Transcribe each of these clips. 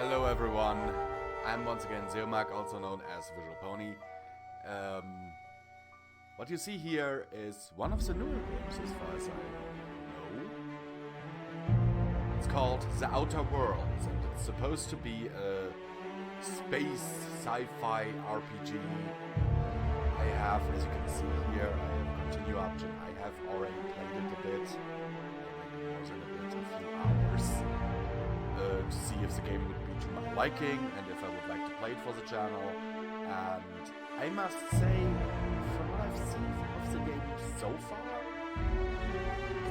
Hello everyone, I'm once again Zeomak, also known as Visual Pony. What you see here is one of the newer games as far as I know. It's called The Outer Worlds and it's supposed to be a space sci-fi RPG. I have, as you can see here, I have a continue option. I have already played it a bit, maybe more than a bit, a few hours. To see if the game would be to my liking and if I would like to play it for the channel. And I must say, from what I've seen of the game so far,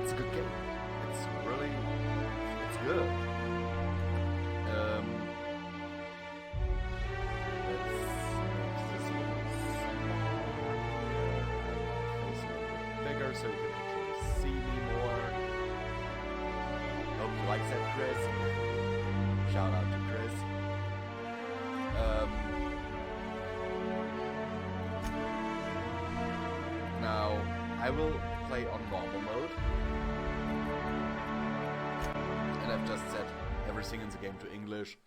it's a good game. It's really, it's good. Let's make this a little bigger so you can actually see me more. Hope you like that, Chris. Shout out to Chris. Now, I will play on normal mode. And I've just set everything in the game to English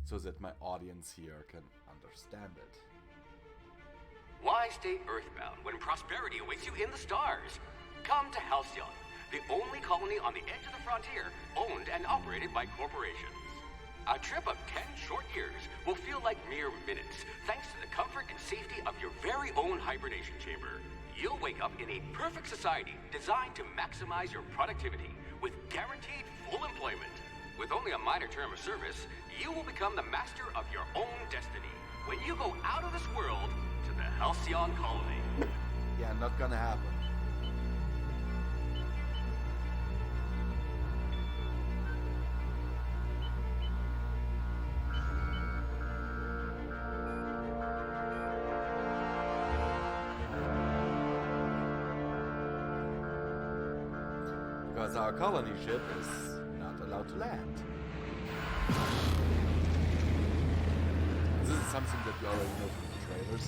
so that my audience here can understand it. Why stay earthbound when prosperity awaits you in the stars? Come to Halcyon, the only colony on the edge of the frontier, owned and operated by corporations. A trip of 10 short years will feel like mere minutes, thanks to the comfort and safety of your very own hibernation chamber. You'll wake up in a perfect society designed to maximize your productivity with guaranteed full employment. With only a minor term of service, you will become the master of your own destiny when you go out of this world to the Halcyon colony. Yeah, not gonna happen. Because our colony ship is not allowed to land. This is something that we already know from the trailers.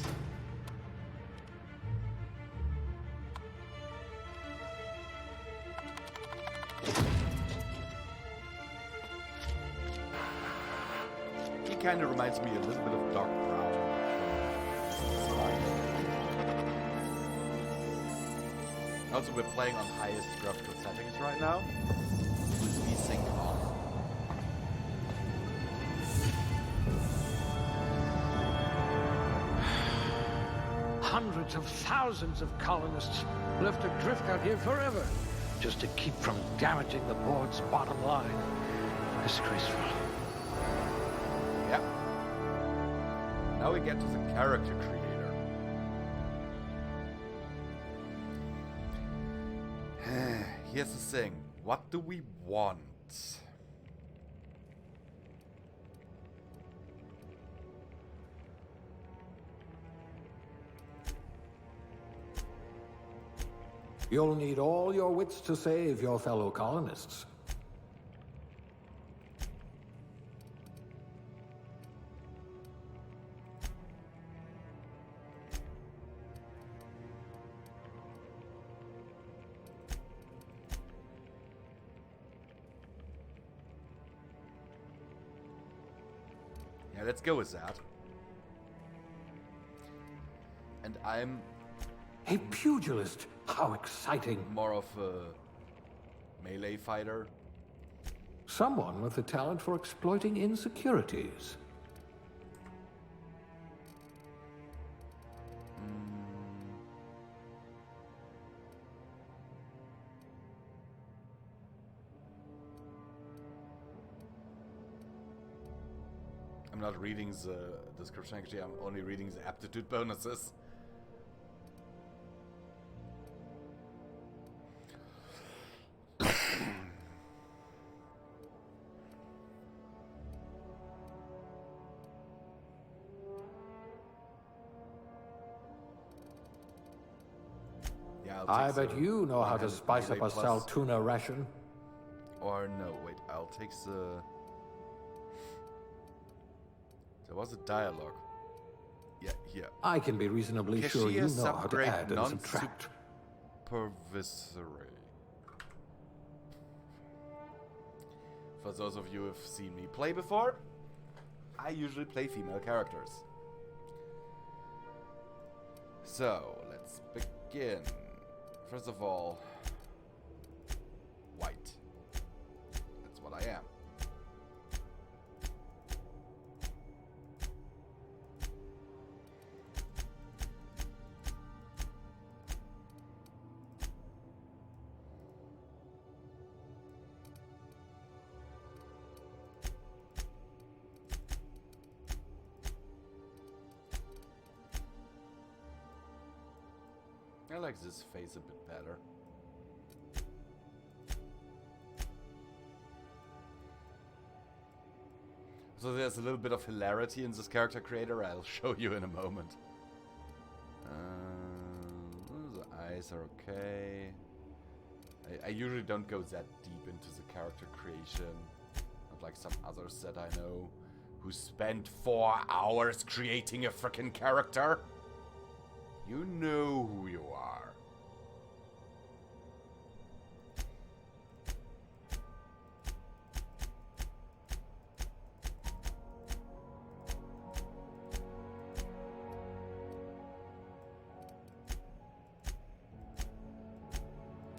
He kind of reminds me a little bit of Doc Brown. Also, we're playing on highest graphical settings right now, with VSync on. Hundreds of thousands of colonists left adrift out here forever, just to keep from damaging the board's bottom line. Disgraceful. Yep. Now we get to the character creator. Here's the thing. What do we want? You'll need all your wits to save your fellow colonists. Yeah, let's go with that. And I'm A pugilist! How exciting! more of a melee fighter. Someone with a talent for exploiting insecurities. I'm not reading the description actually, I'm only reading the aptitude bonuses. Yeah, I bet you know how to spice up a Saltuna ration. Or no, wait, I'll take the... There was a dialogue. Yeah, here. I can be reasonably sure you know how to add and subtract. Supervisory. For those of you who've seen me play before, I usually play female characters. So, let's begin. First of all, white. That's what I am. I like this face a bit better. So there's a little bit of hilarity in this character creator. I'll show you in a moment. The eyes are okay. I usually don't go that deep into the character creation. Not like some others that I know who spent 4 hours creating a frickin' character. You know who you are.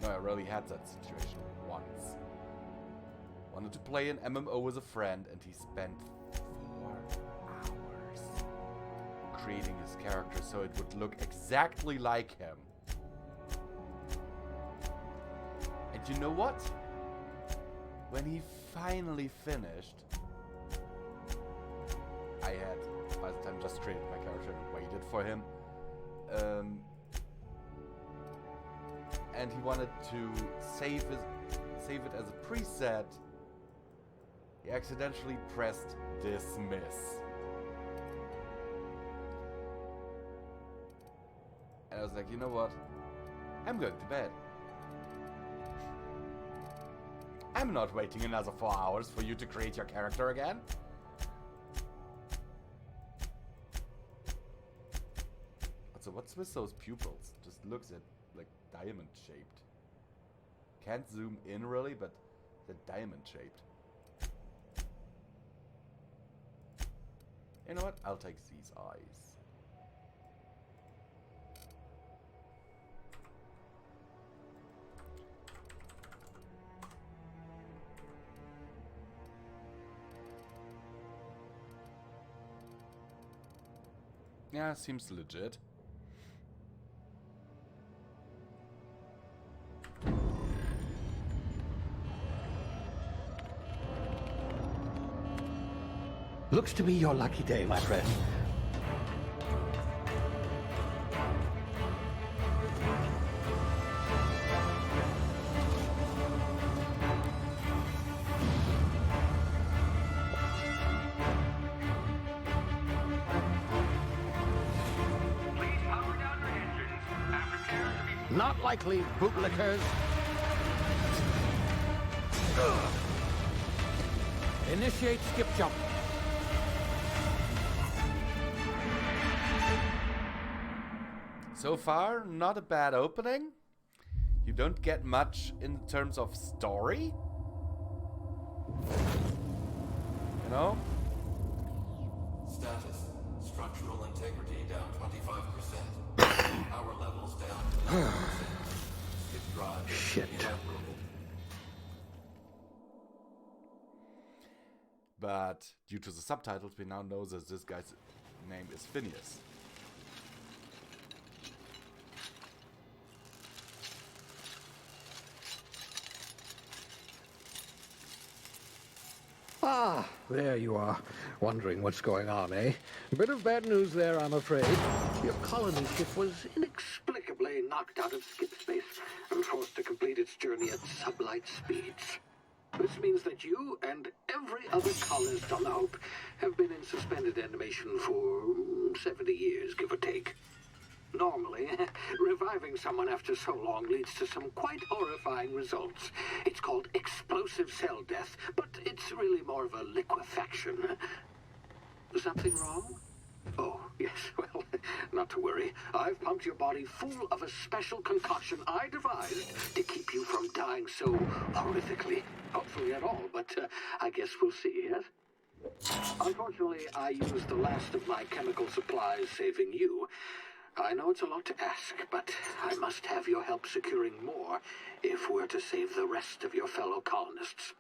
No, I really had that situation once. Wanted to play an MMO with a friend, and he spent 4 hours creating his character so it would look exactly like him. And you know what? When he finally finished, I had, by the time, just created my character and waited for him. And he wanted to save it as a preset. He accidentally pressed dismiss. And I was like, you know what? I'm going to bed. I'm not waiting another 4 hours for you to create your character again. So what's with those pupils? Just looks at like diamond shaped. Can't zoom in really, but they're diamond shaped. You know what? I'll take these eyes. Yeah, seems legit. Looks to be your lucky day, my friend. Please power down your engines and prepare to be... Not likely, bootlickers. Initiate skip jump. So far, not a bad opening. You don't get much in terms of story. You know? Status. Structural integrity down 25%. Power levels down 11%. Skip drive. Shit. Inoperable. But due to the subtitles, we now know that this guy's name is Phineas. Ah, there you are. Wondering what's going on, eh? A bit of bad news there, I'm afraid. Your colony ship was inexplicably knocked out of skip space and forced to complete its journey at sublight speeds. This means that you and every other colonist on the Hope have been in suspended animation for 70 years, give or take. Normally, reviving someone after so long leads to some quite horrifying results. It's called explosive cell death, but it's really more of a liquefaction. Something wrong? Oh, yes, well, not to worry. I've pumped your body full of a special concoction I devised to keep you from dying so horrifically. Hopefully at all, but I guess we'll see, yes? Unfortunately, I used the last of my chemical supplies saving you. I know it's a lot to ask, but I must have your help securing more if we're to save the rest of your fellow colonists.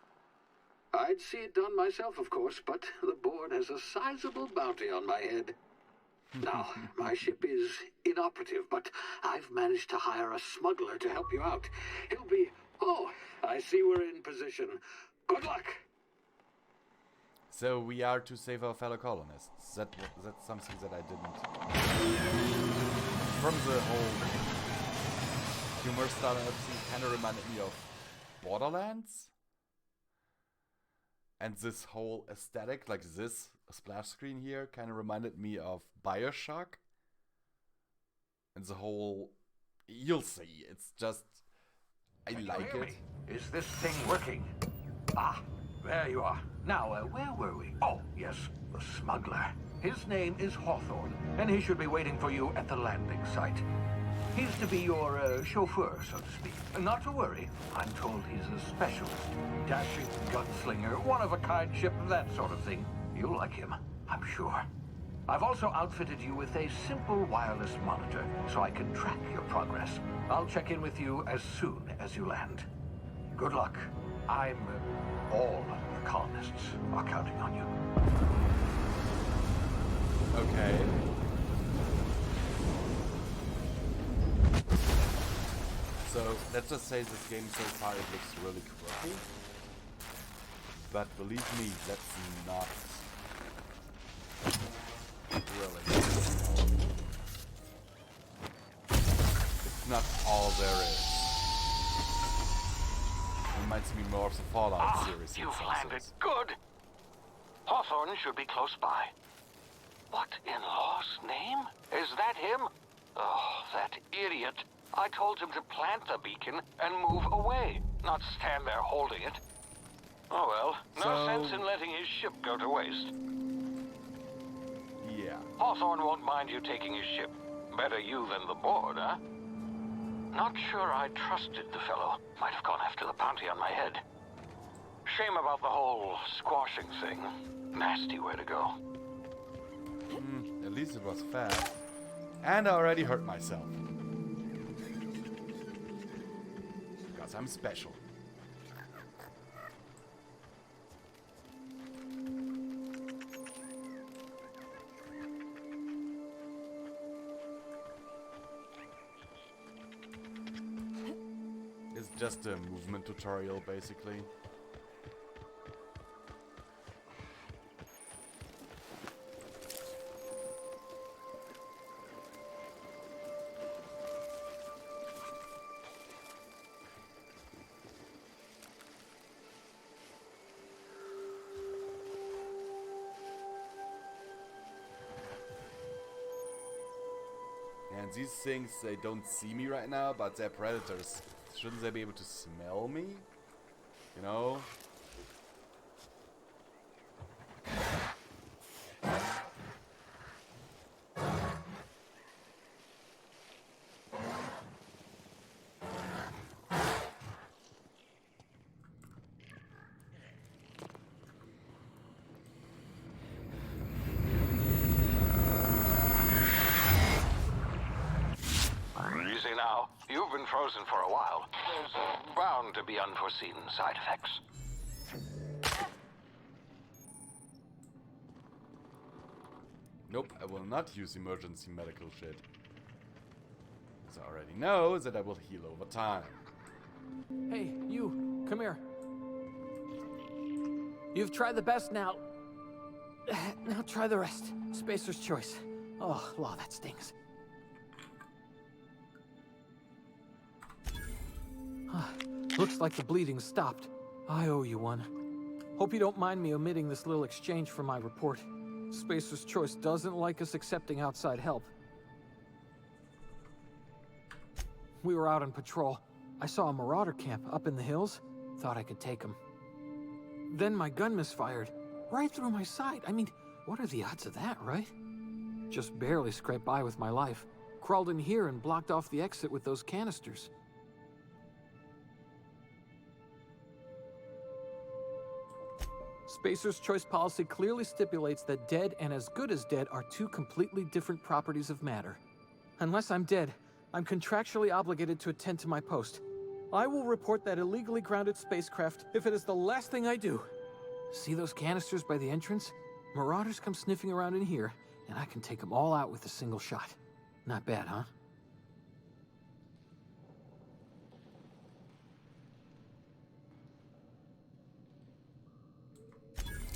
I'd see it done myself, of course, but the board has a sizable bounty on my head. Now, my ship is inoperative, but I've managed to hire a smuggler to help you out. He'll be... Oh, I see we're in position. Good luck! So we are to save our fellow colonists. That's something that I didn't... From the whole humor style and everything, kind of reminded me of Borderlands. And this whole aesthetic, like this splash screen here, kind of reminded me of Bioshock. And the whole... You'll see, it's just... I like it. Is this thing working? Ah, there you are. Now, where were we? Oh, yes, the smuggler. His name is Hawthorne, and he should be waiting for you at the landing site. He's to be your chauffeur, so to speak. Not to worry, I'm told he's a specialist. Dashing gunslinger, one-of-a-kind ship, that sort of thing. You'll like him, I'm sure. I've also outfitted you with a simple wireless monitor, so I can track your progress. I'll check in with you as soon as you land. Good luck. All the colonists are counting on you. Okay. So, let's just say this game so far it looks really quirky. But believe me, that's not really. It's not all there is. It reminds me more of the Fallout series. You've landed good. Hawthorne should be close by. What in law's name? Is that him? Oh, that idiot. I told him to plant the beacon and move away, not stand there holding it. Oh well, no sense in letting his ship go to waste. Yeah. Hawthorne won't mind you taking his ship. Better you than the board, huh? Not sure I trusted the fellow. Might have gone after the bounty on my head. Shame about the whole squashing thing. Nasty way to go. At least it was fast. And I already hurt myself. Because I'm special. It's just a movement tutorial, basically. And these things, they don't see me right now, but they're predators. Shouldn't they be able to smell me? You know? Easy now. You've been frozen for a while. There's bound to be unforeseen side effects. Nope, I will not use emergency medical shit. As I already know that I will heal over time. Hey, you, come here. You've tried the best now. Now try the rest. Spacer's choice. Oh, law, that stings. Looks like the bleeding stopped. I owe you one. Hope you don't mind me omitting this little exchange for my report. Spacer's Choice doesn't like us accepting outside help. We were out on patrol. I saw a marauder camp up in the hills. Thought I could take him. Then my gun misfired. Right through my side. I mean, what are the odds of that, right? Just barely scraped by with my life. Crawled in here and blocked off the exit with those canisters. Spacer's choice policy clearly stipulates that dead and as good as dead are two completely different properties of matter. Unless I'm dead, I'm contractually obligated to attend to my post. I will report that illegally grounded spacecraft if it is the last thing I do. See those canisters by the entrance? Marauders come sniffing around in here, and I can take them all out with a single shot. Not bad, huh?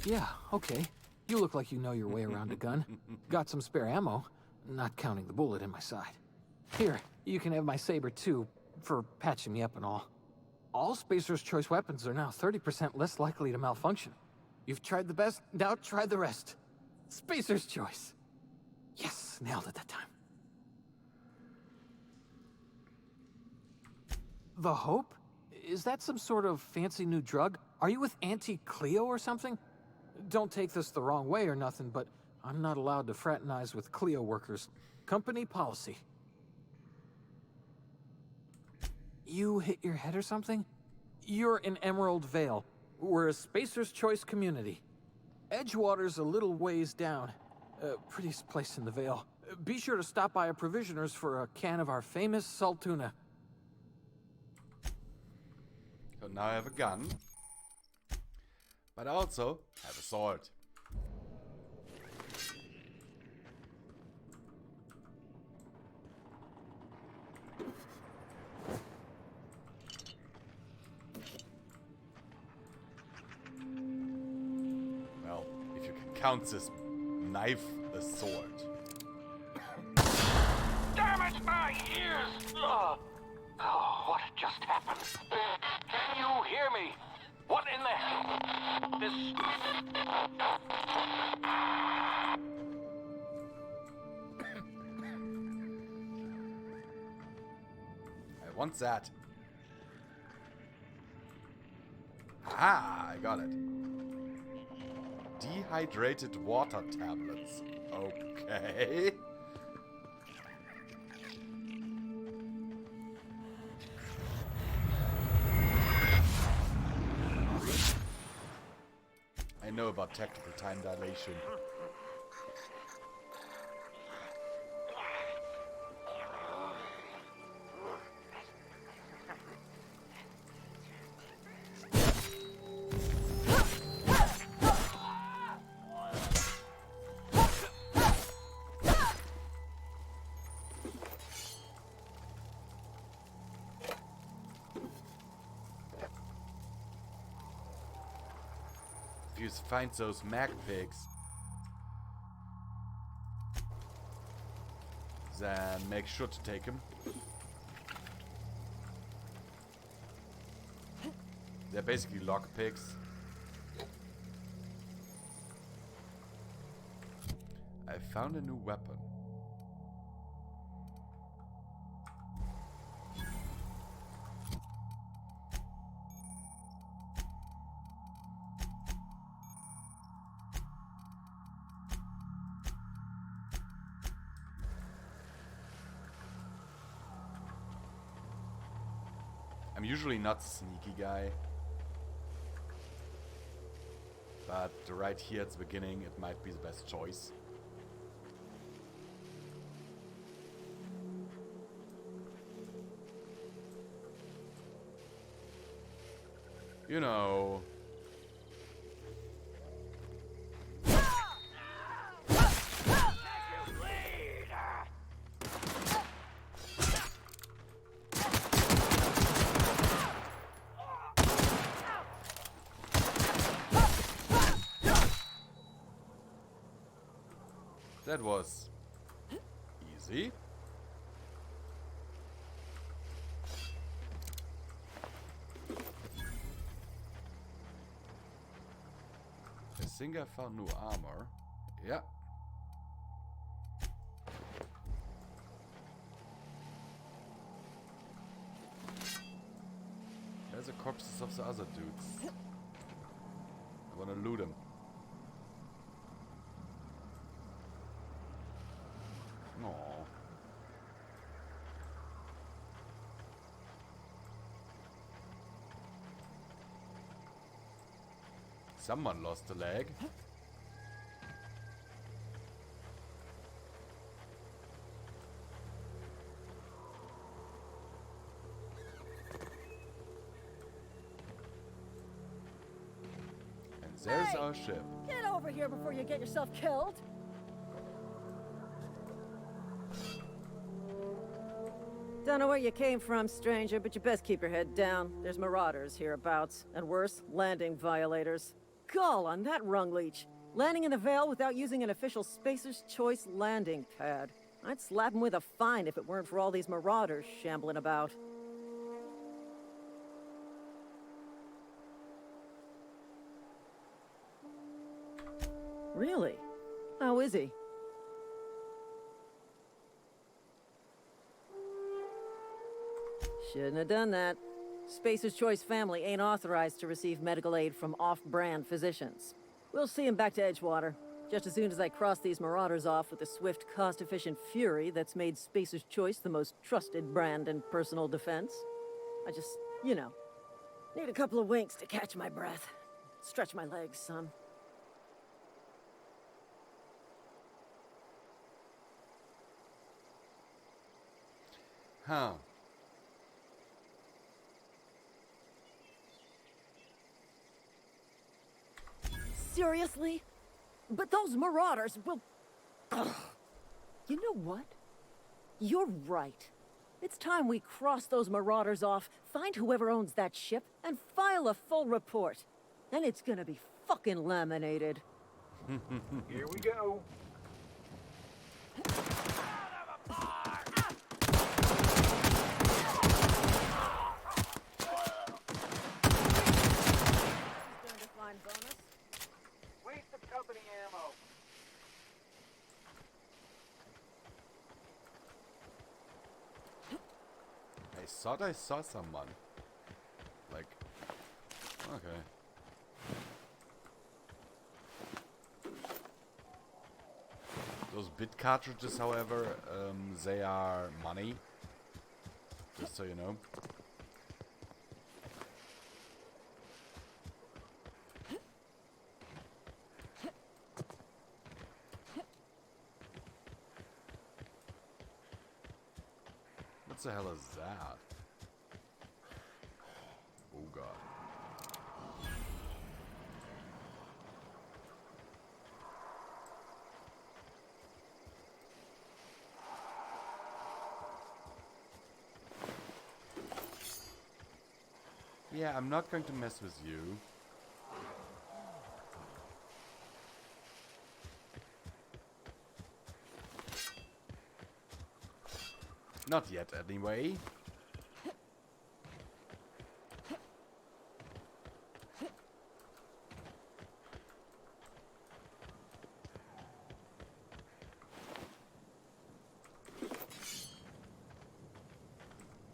Yeah, okay. You look like you know your way around a gun. Got some spare ammo, not counting the bullet in my side. Here, you can have my saber too, for patching me up and all. All Spacer's choice weapons are now 30% less likely to malfunction. You've tried the best, now try the rest. Spacer's choice. Yes, nailed it that time. The Hope? Is that some sort of fancy new drug? Are you with Auntie Cleo or something? Don't take this the wrong way or nothing, but I'm not allowed to fraternize with Cleo workers. Company policy. You hit your head or something? You're in Emerald Vale. We're a Spacer's Choice community. Edgewater's a little ways down. Prettiest place in the Vale. Be sure to stop by a provisioner's for a can of our famous salt tuna. So now I have a gun. But I also have a sword. Well, if you can count this knife a sword. Damn it, my ears! Oh, what just happened? Can you hear me? What in the hell? I want that. Ah, I got it. Dehydrated water tablets. Okay. I know about tactical time dilation. If you find those mag pigs, then make sure to take them. They're basically lock pigs. I found a new weapon. I'm usually not the sneaky guy, but right here at the beginning it might be the best choice. You know. That was easy. I think I found new armor. Yeah. There's the corpses of the other dudes. I wanna loot them. Aww. Someone lost a leg. And there's Hey! our ship. Get over here before you get yourself killed. Don't know where you came from, stranger, but you best keep your head down. There's marauders hereabouts, and worse, landing violators. Gall on that rung leech. Landing in the Vale without using an official Spacer's Choice landing pad. I'd slap him with a fine if it weren't for all these marauders shambling about. Really? How is he? Shouldn't have done that. Spacer's Choice family ain't authorized to receive medical aid from off-brand physicians. We'll see him back to Edgewater, just as soon as I cross these marauders off with the swift, cost-efficient fury that's made Spacer's Choice the most trusted brand in personal defense. I just, you know, need a couple of winks to catch my breath. Stretch my legs, son. Huh. Seriously? But those marauders will... Ugh. You know what? You're right. It's time we cross those marauders off, find whoever owns that ship, and file a full report. And it's gonna be fucking laminated. Here we go. Fine bonus. Waste of company ammo. I thought I saw someone. Like, okay. Those bit cartridges, however, they are money. Just so you know. What the hell is that? Oh god. Yeah, I'm not going to mess with you. Not yet, anyway.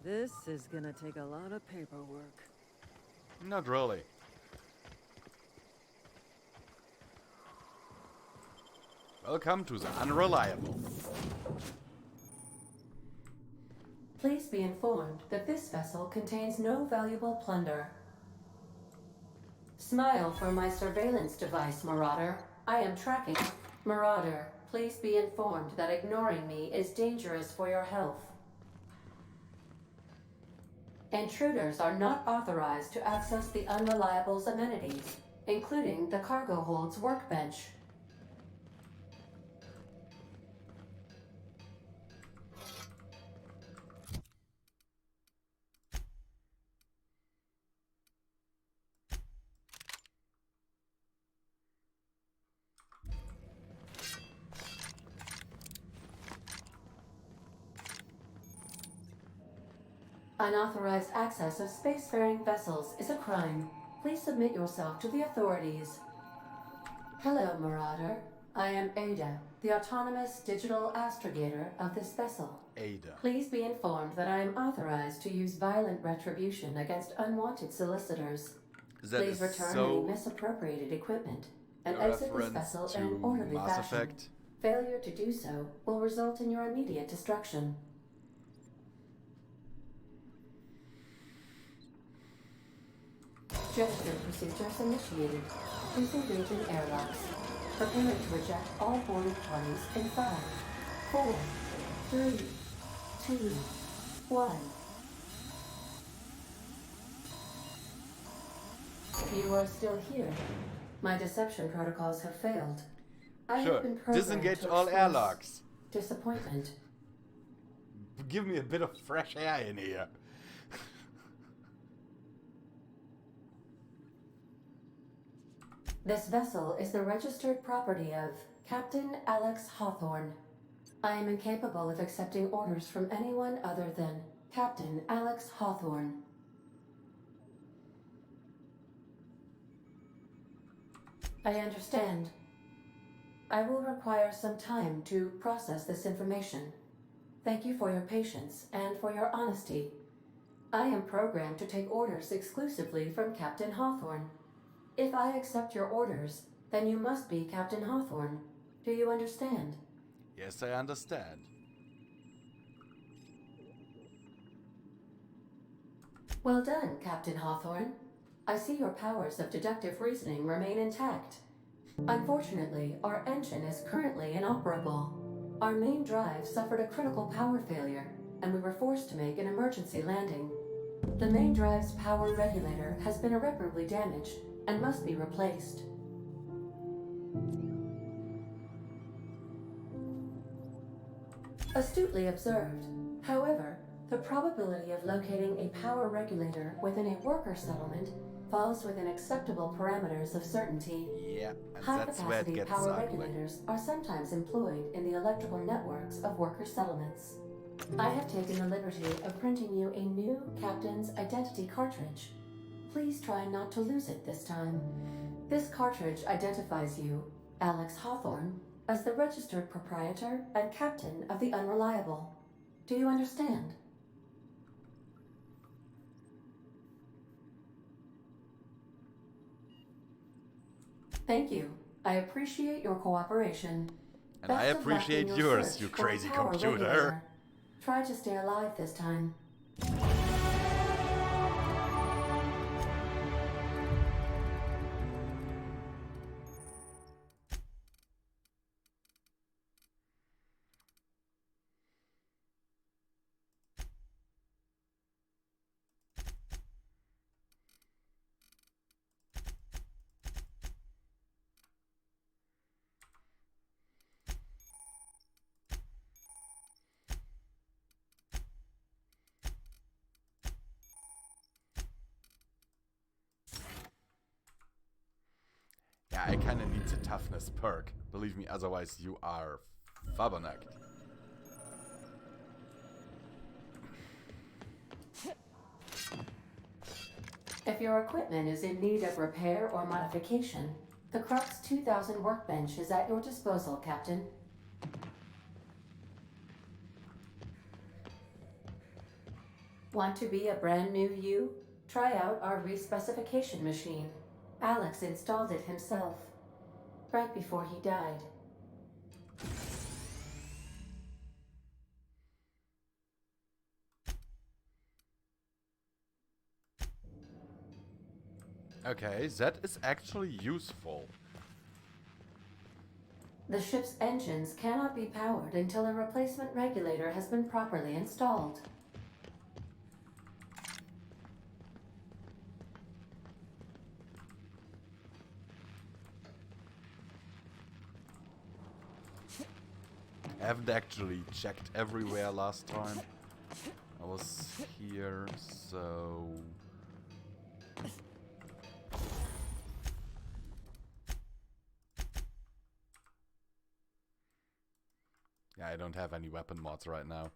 This is gonna take a lot of paperwork. Not really. Welcome to the Unreliable. Please be informed that this vessel contains no valuable plunder. Smile for my surveillance device, Marauder. I am tracking. Marauder, please be informed that ignoring me is dangerous for your health. Intruders are not authorized to access the Unreliable's amenities, including the cargo hold's workbench. Unauthorized access of spacefaring vessels is a crime. Please submit yourself to the authorities. Hello, Marauder. I am Ada, the autonomous digital astrogator of this vessel. Ada. Please be informed that I am authorized to use violent retribution against unwanted solicitors. That Please is return so any misappropriated equipment and a exit this reference vessel to in an orderly Mass fashion. Effect. Failure to do so will result in your immediate destruction. Gesture procedures initiated. Please engage in airlocks. Preparing to eject all boarded parties in 5, 4, 3, 2, 1. You are still here. My deception protocols have failed. I have Sure. been programmed Disengage to all express airlocks. disappointment. Give me a bit of fresh air in here. This vessel is the registered property of Captain Alex Hawthorne. I am incapable of accepting orders from anyone other than Captain Alex Hawthorne. I understand. I will require some time to process this information. Thank you for your patience and for your honesty. I am programmed to take orders exclusively from Captain Hawthorne. If I accept your orders, then you must be Captain Hawthorne. Do you understand? Yes, I understand. Well done, Captain Hawthorne. I see your powers of deductive reasoning remain intact. Unfortunately, our engine is currently inoperable. Our main drive suffered a critical power failure, and we were forced to make an emergency landing. The main drive's power regulator has been irreparably damaged and must be replaced. Astutely observed. However, the probability of locating a power regulator within a worker settlement falls within acceptable parameters of certainty. Yeah, and that's where it High-capacity gets power ugly. regulators are sometimes employed in the electrical networks of worker settlements. I have taken the liberty of printing you a new captain's identity cartridge. Please try not to lose it this time. This cartridge identifies you, Alex Hawthorne, as the registered proprietor and captain of the Unreliable. Do you understand? Thank you. I appreciate your cooperation. And I Best of luck in appreciate your yours, search you for a crazy power computer. regulator. Try to stay alive this time. Yeah, I kinda need the toughness perk. Believe me, otherwise you are fabbernacked. If your equipment is in need of repair or modification, the Crux 2000 workbench is at your disposal, Captain. Want to be a brand new you? Try out our respecification machine. Alex installed it himself, right before he died. Okay, that is actually useful. The ship's engines cannot be powered until a replacement regulator has been properly installed. I haven't actually checked everywhere last time. I was here, so... Yeah, I don't have any weapon mods right now.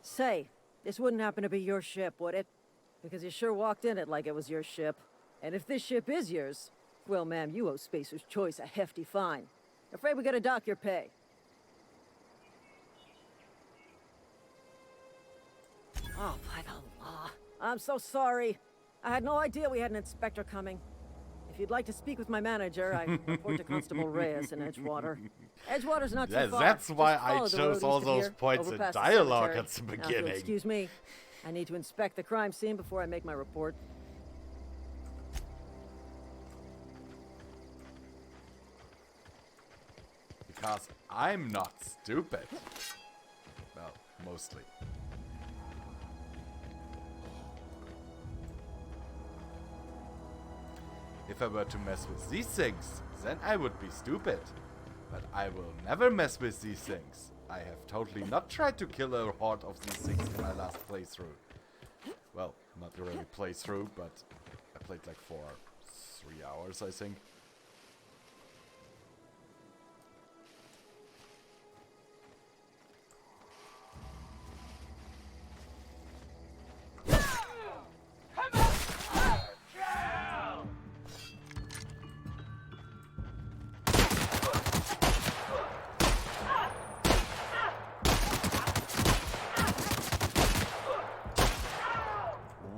Say, this wouldn't happen to be your ship, would it? Because you sure walked in it like it was your ship. And if this ship is yours, well, ma'am, you owe Spacer's Choice a hefty fine. Afraid we gotta dock your pay. Oh, by the law. I'm so sorry. I had no idea we had an inspector coming. If you'd like to speak with my manager, I report to Constable Reyes in Edgewater. Edgewater's not too far. That's why Just I follow the chose road all east of those here, points over in past the dialogue cemetery. at the Now, if you'll beginning. excuse me, I need to inspect the crime scene before I make my report. Because I'm not stupid. Well, mostly. If I were to mess with these things, then I would be stupid. But I will never mess with these things. I have totally not tried to kill a horde of these things in my last playthrough. Well, not really playthrough, but I played like for 3 hours, I think.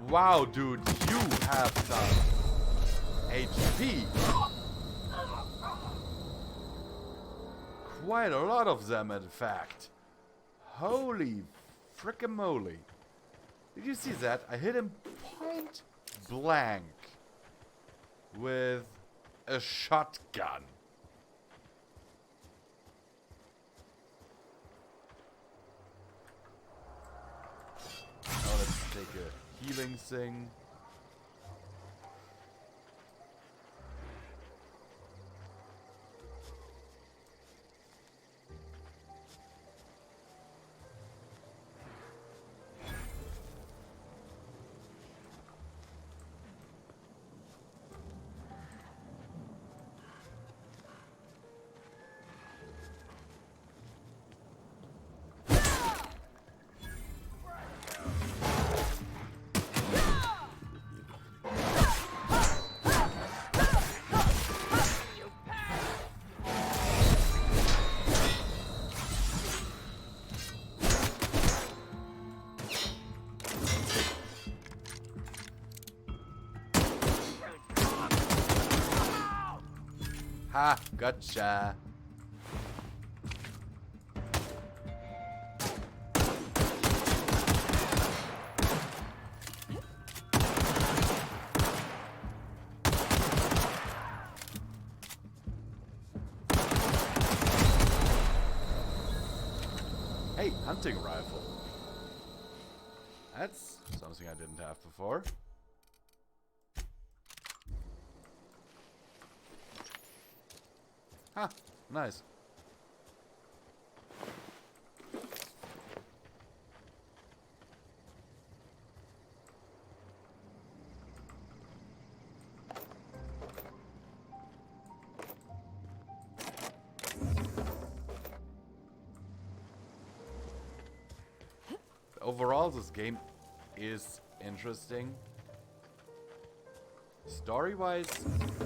Wow, dude, you have some HP. Quite a lot of them, in fact. Holy frickin' moly. Did you see that? I hit him point blank with a shotgun. Now let's take a healing thing. Ha, gotcha. Hey, hunting rifle. That's something I didn't have before. Ah, nice. Overall, this game is interesting. Story-wise,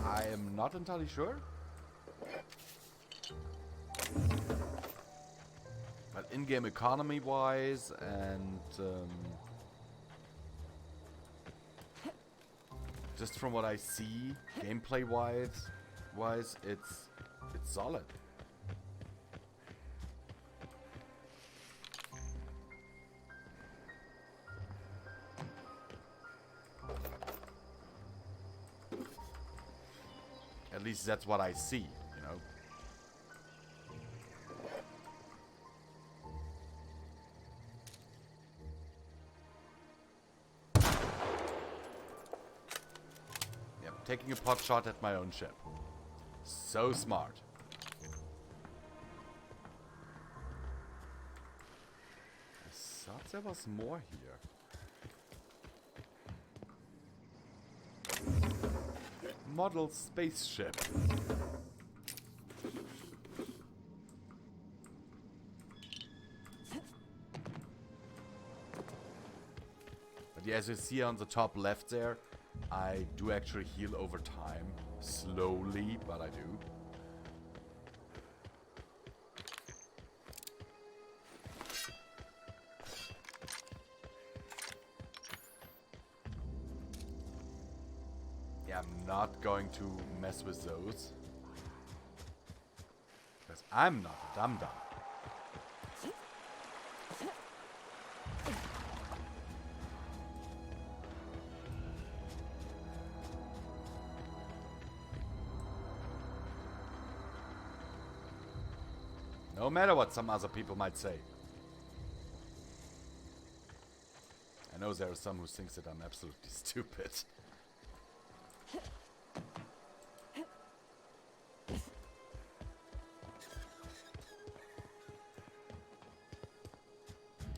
I am not entirely sure. But in-game economy-wise and just from what I see, gameplay-wise, it's solid. At least that's what I see, you know. Yep, taking a pot shot at my own ship. So smart. I thought there was more here. Model spaceship. But yeah, as you see on the top left there, I do actually heal over time. Slowly, but I do. Yeah, I'm not going to mess with those. Because I'm not a dum-dum. No matter what some other people might say. I know there are some who think that I'm absolutely stupid.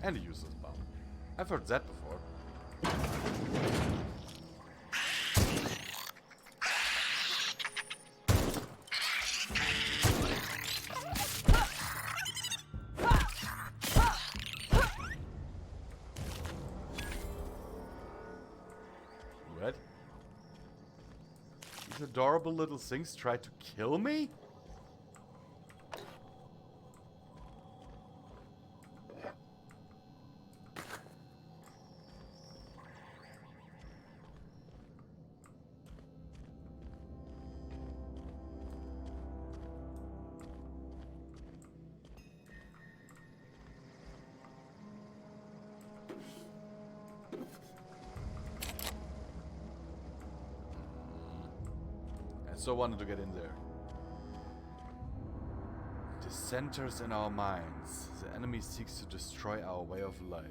And a useless bomb. I've heard that before. What? These adorable little things try to kill me? So wanted to get in there. Dissenters in our minds. The enemy seeks to destroy our way of life.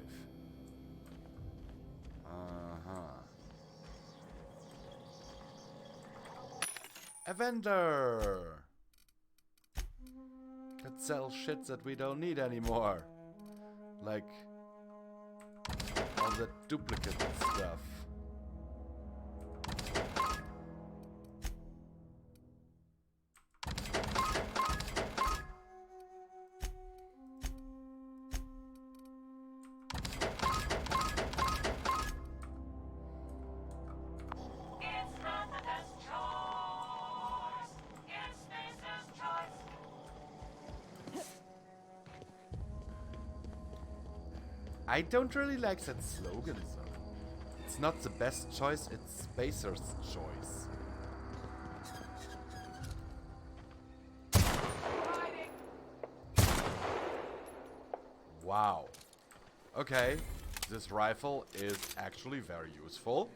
A vendor! That sells shit that we don't need anymore. Like all the duplicate stuff. I don't really like that slogan, though. It's not the best choice, it's Spacer's choice. Wow. Okay, this rifle is actually very useful.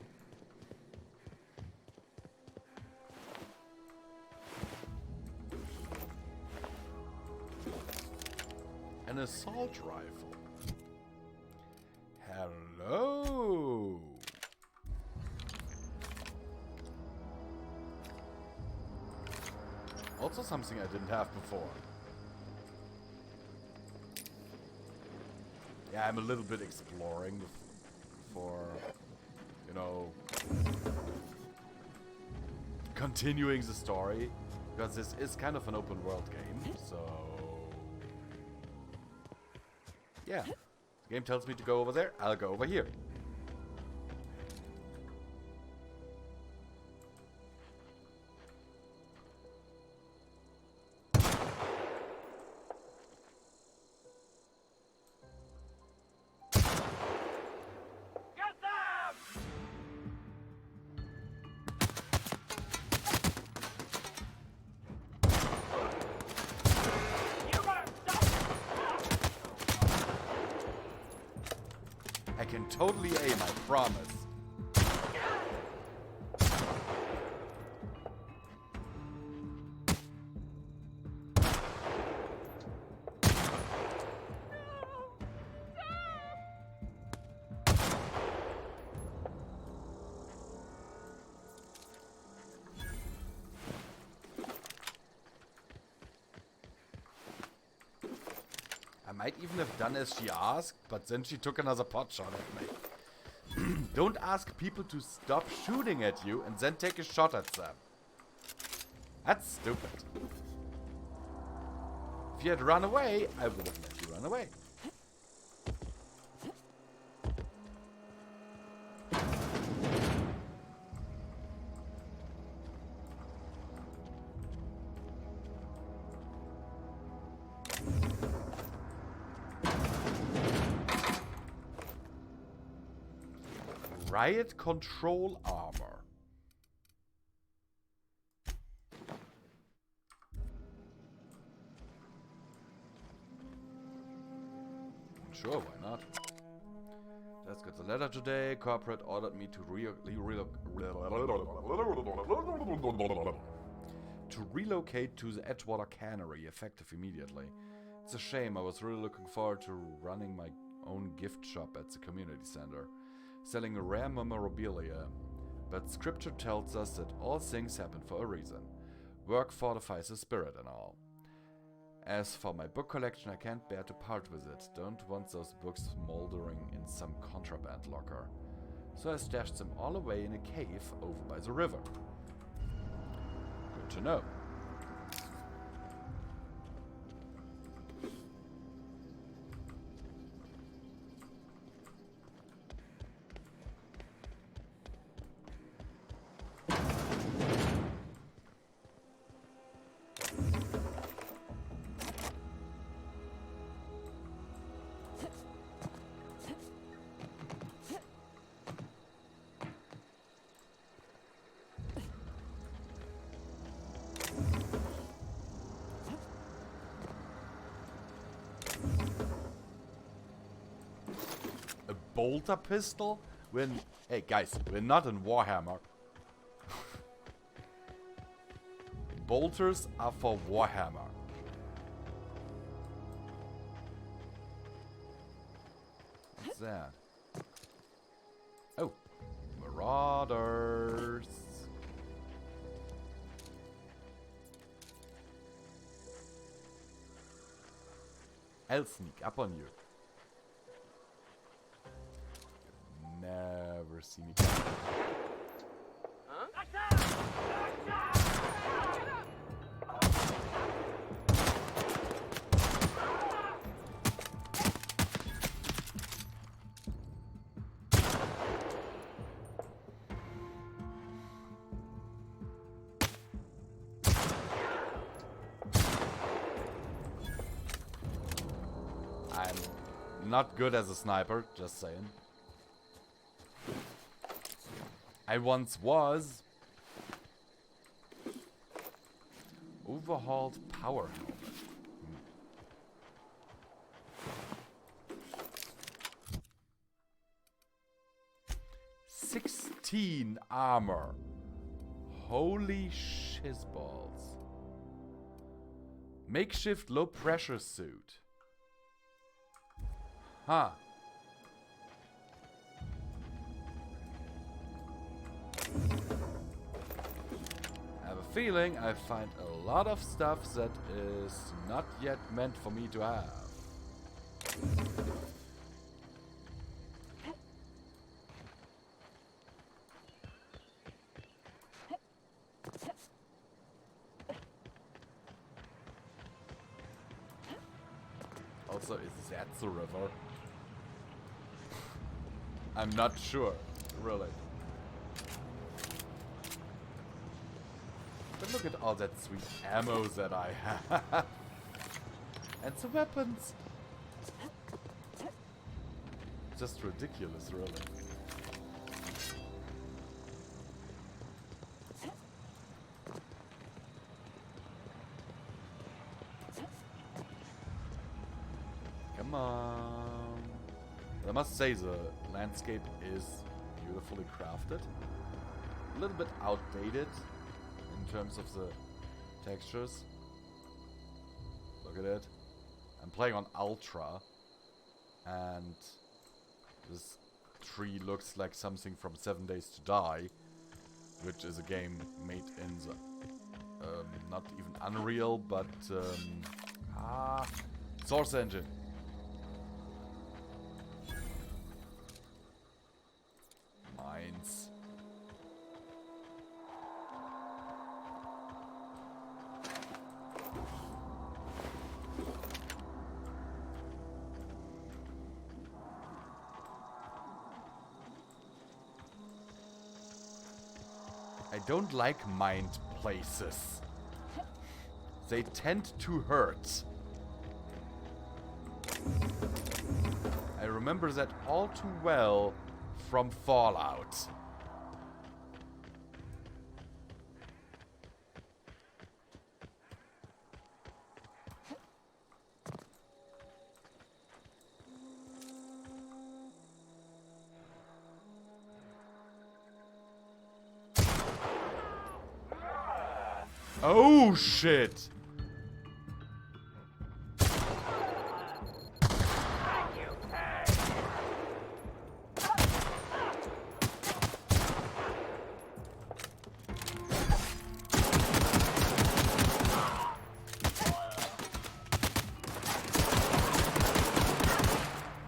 An assault rifle. Hello. Also something I didn't have before. Yeah, I'm a little bit exploring for, you know, continuing the story, because this is kind of an open world game, so yeah. The game tells me to go over there, I'll go over here. Get them! I can totally aim, I promise. I might even have done as she asked, but then she took another pot shot at me. Don't ask people to stop shooting at you and then take a shot at them. That's stupid. If you had run away, I would have let you run away. Riot control armor. Sure, why not? Let's get the letter today. Corporate ordered me to relocate to the Edgewater Cannery, effective immediately. It's a shame. I was really looking forward to running my own gift shop at the community center, selling rare memorabilia. But scripture tells us that all things happen for a reason. Work fortifies the spirit and all. As for my book collection, I can't bear to part with it. Don't want those books moldering in some contraband locker. So I stashed them all away in a cave over by the river. Good to know. Bolter pistol? Hey guys, we're not in Warhammer. Bolters are for Warhammer. What's that? Oh, Marauders. I'll sneak up on you. Never see me coming. I'm not good as a sniper, just saying. I once was. Overhauled power helmet. 16 armor. Holy shizballs. Makeshift low pressure suit. Huh. I have a feeling I find a lot of stuff that is not yet meant for me to have. Also, is that the river? I'm not sure, really. But look at all that sweet ammo that I have. And the weapons. Just ridiculous, really. Come on. I must say the landscape is beautifully crafted. A little bit outdated in terms of the textures. Look at it. I'm playing on Ultra, and this tree looks like something from 7 Days to Die, which is a game made in the not even Unreal, but Source Engine. Mines. I don't like mined places. They tend to hurt. I remember that all too well from Fallout. Oh, shit!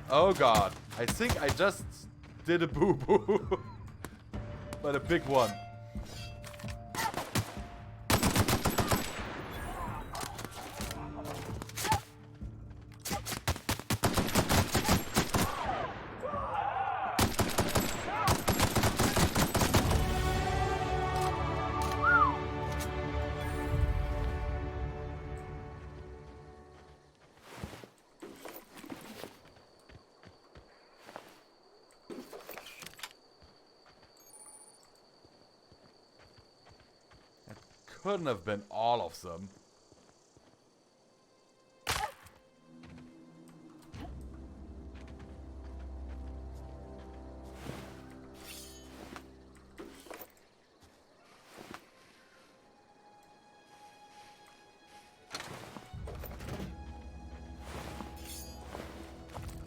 Oh god, I think I just did a boo-boo. But a big one. Couldn't have been all of them.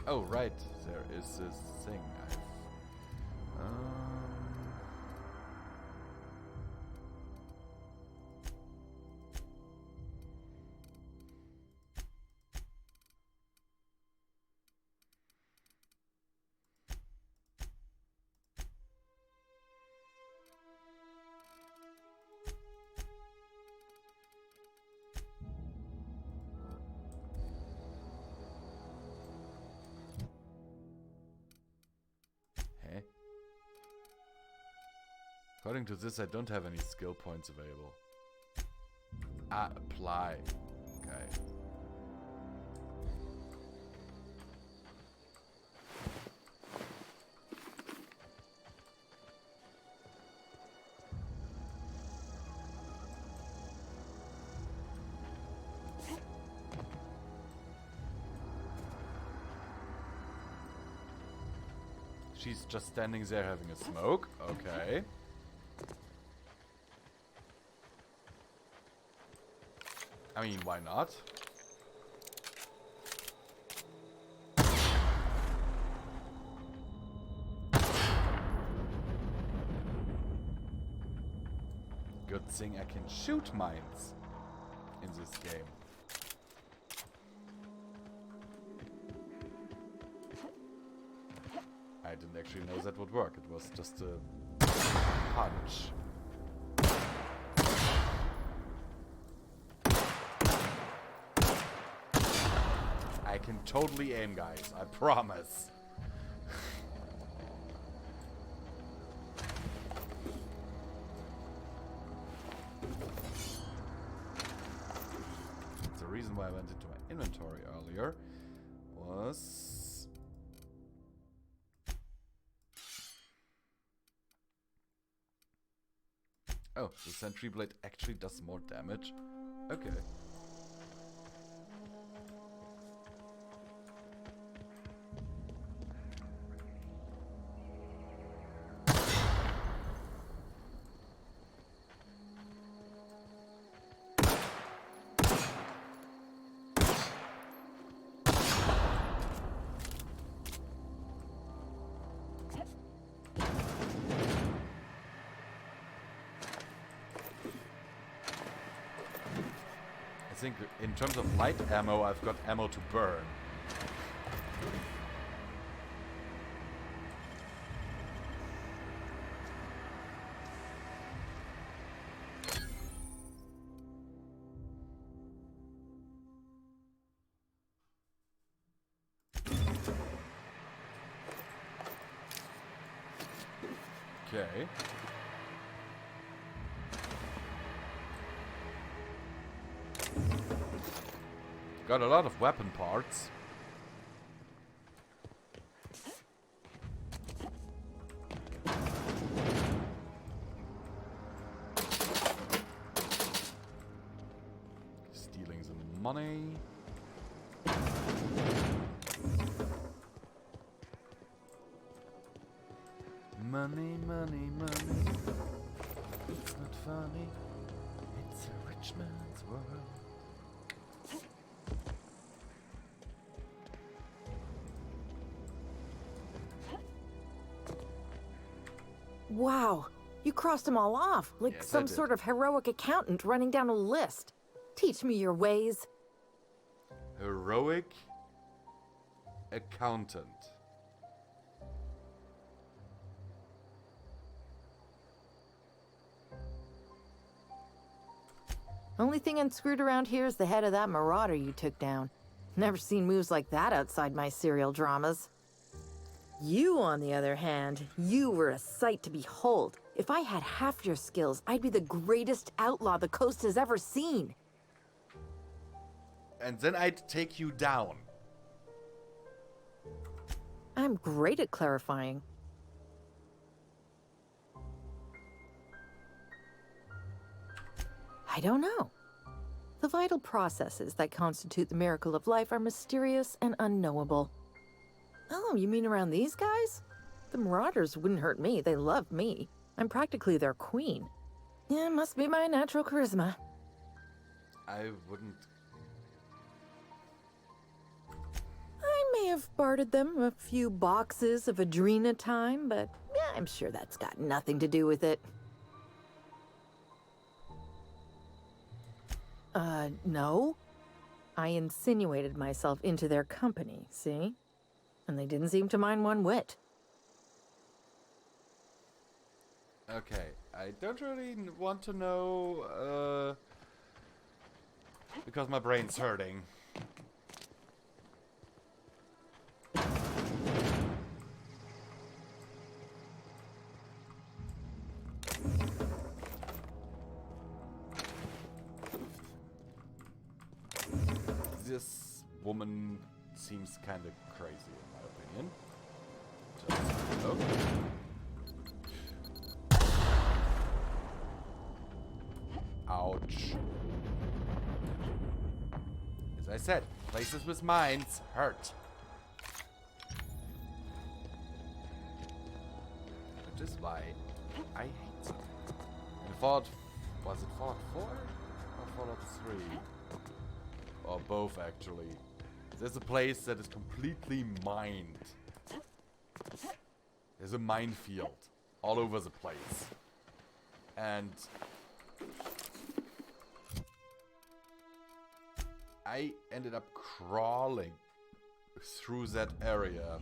Oh, right. There is this thing. According to this, I don't have any skill points available. Ah, apply. Okay. She's just standing there having a smoke. Okay. I mean, why not? Good thing I can shoot mines in this game. I didn't actually know that would work. It was just a hunch. I can totally aim, guys. I promise. The reason why I went into my inventory earlier was... Oh, the sentry blade actually does more damage? Okay. I think in terms of light ammo, I've got ammo to burn. Okay. Got a lot of weapon parts. Stealing some money. Money, money, money. It's not funny. It's a Rich man's world. Wow, you crossed them all off, like Yes, I some did. sort of heroic accountant running down a list. Teach me your ways. Heroic accountant. Only thing unscrewed around here is the head of that marauder you took down. Never seen moves like that outside my serial dramas. You, on the other hand, you were a sight to behold. If I had half your skills, I'd be the greatest outlaw the coast has ever seen. And then I'd take you down. I'm great at clarifying. I don't know. The vital processes that constitute the miracle of life are mysterious and unknowable. Oh, you mean around these guys? The Marauders wouldn't hurt me. They love me. I'm practically their queen. Yeah, must be my natural charisma. I wouldn't. I may have bartered them a few boxes of Adrena time, but yeah, I'm sure that's got nothing to do with it. No. I insinuated myself into their company, see? And they didn't seem to mind one whit. Okay, I don't really want to know, because my brain's hurting. This woman seems kind of crazy, in my opinion. Just, oh. Ouch. As I said, places with mines hurt. Which is why I hate them. In Fallout, was it Fallout 4 or Fallout 3? Or both, actually. There's a place that is completely mined. There's a minefield all over the place. And I ended up crawling through that area.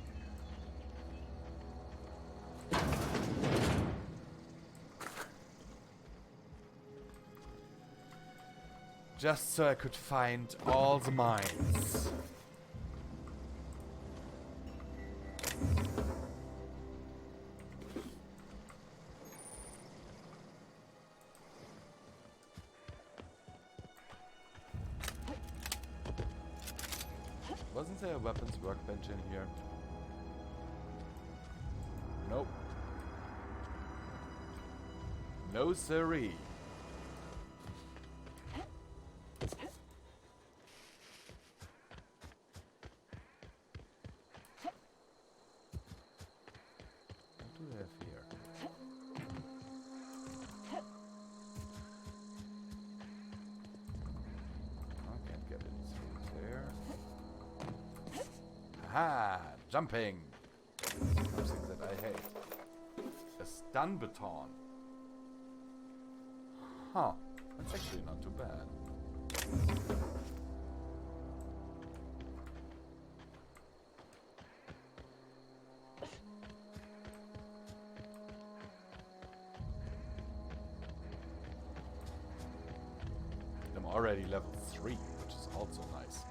Just so I could find all the mines. Wasn't there a weapons workbench in here? Nope. No siree. What do we have here? I can't get it through there. Aha! Jumping! Something that I hate. A stun baton. Huh. That's actually not too bad. I'm already level 3, which is also nice.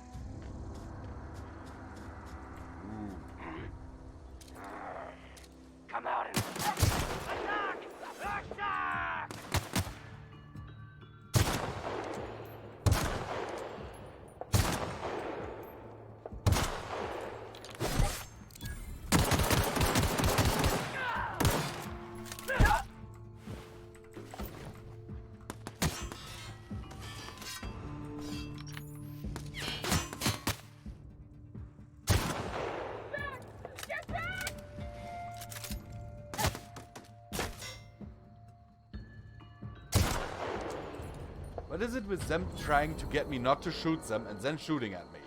Ooh. Come out and attack! Attack! What is it with them trying to get me not to shoot them and then shooting at me?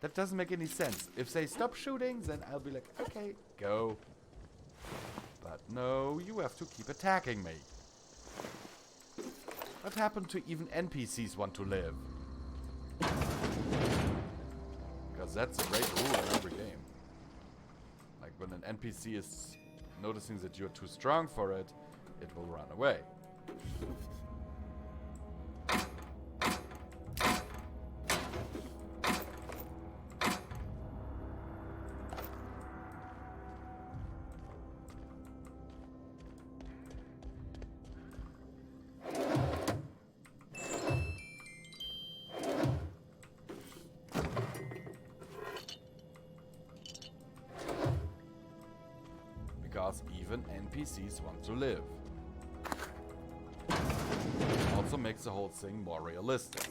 That doesn't make any sense. If they stop shooting, then I'll be like, okay, go. But no, you have to keep attacking me. What happened to even NPCs want to live? Because that's a great rule in every game. Like when an NPC is noticing that you're too strong for it, it will run away. Because even NPCs want to live. Also makes the whole thing more realistic.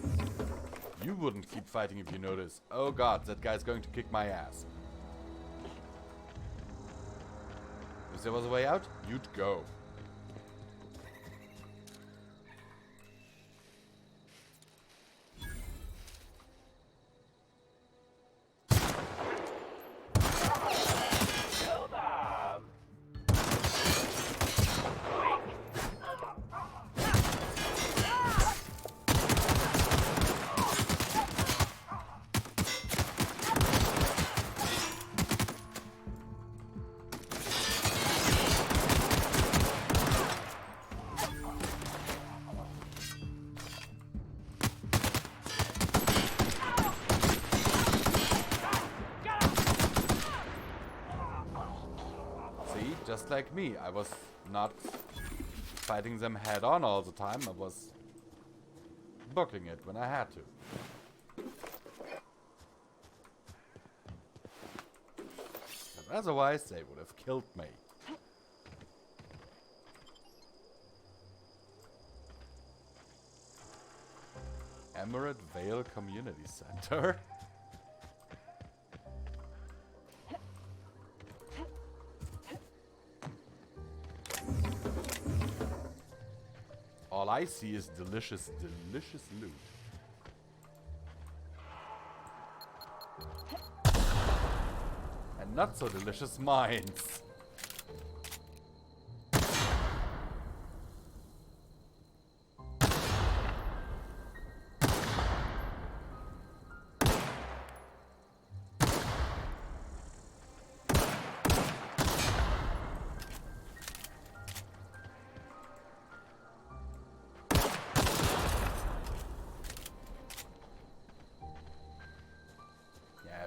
You wouldn't keep fighting if you notice, oh god, that guy's going to kick my ass. If there was a way out, you'd go. Just like me, I was not fighting them head on all the time, I was booking it when I had to. But otherwise, they would have killed me. Emerald Vale Community Center. All I see is delicious, delicious loot. And not so delicious mines.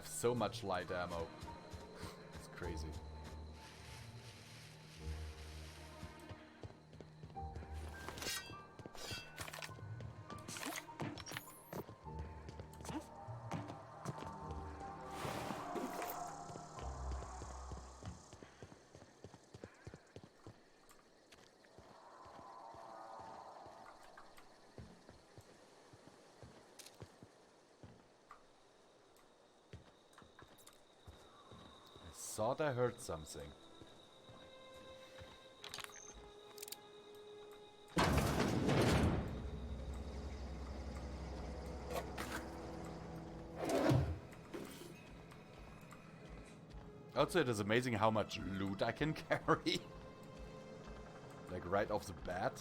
So much light ammo. It's crazy. Thought I heard something. Also, it is amazing how much loot I can carry. Like right off the bat.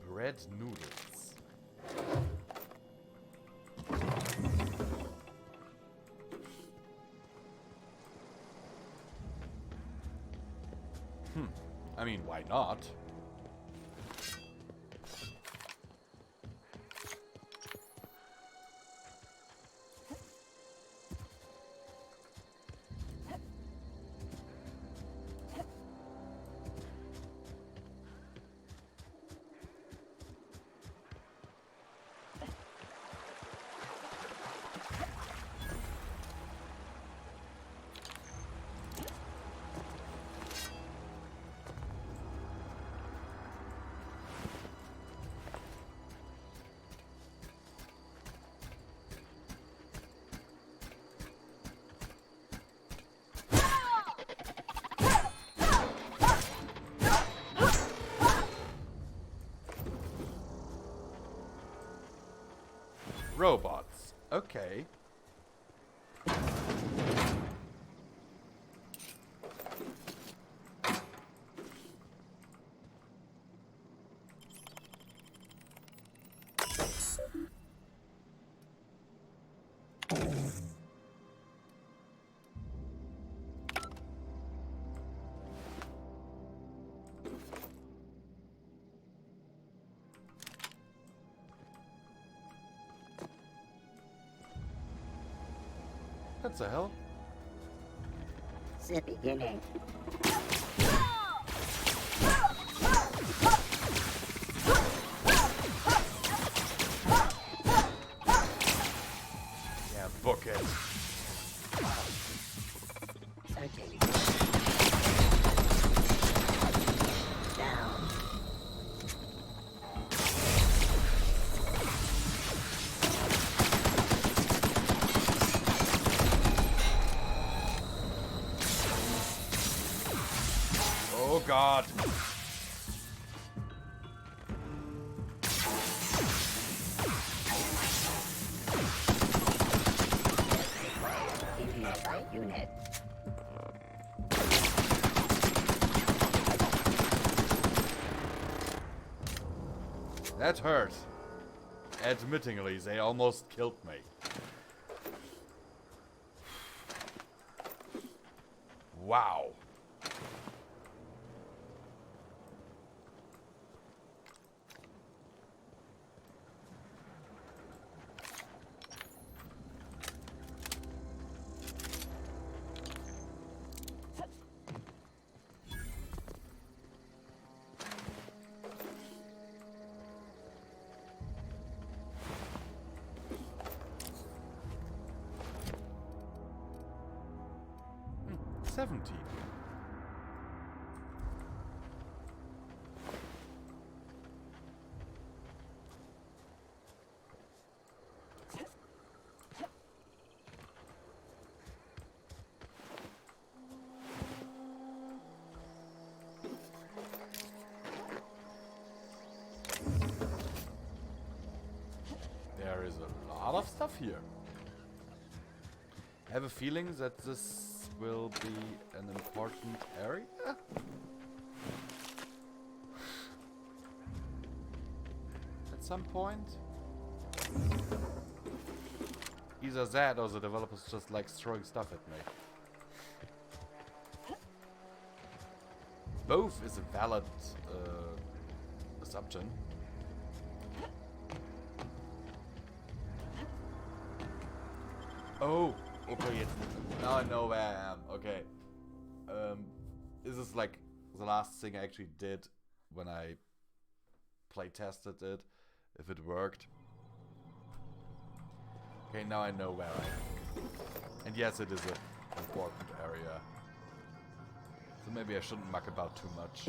Bread noodles. I mean, why not? Robots. Okay. What the hell? The beginning. Yeah, book it. Searching. Down. Oh God. Idiot by unit. That hurt. Admittingly, they almost killed me. Wow. Hmm, 17. There is a lot of stuff here. I have a feeling that this will be an important area. At some point. Either that or the developers just like throwing stuff at me. Both is a valid assumption. Oh, okay, now I know where I am. Okay. This is like the last thing I actually did when I play tested it, if it worked. Okay, now I know where I am. And yes, it is an important area. So maybe I shouldn't muck about too much.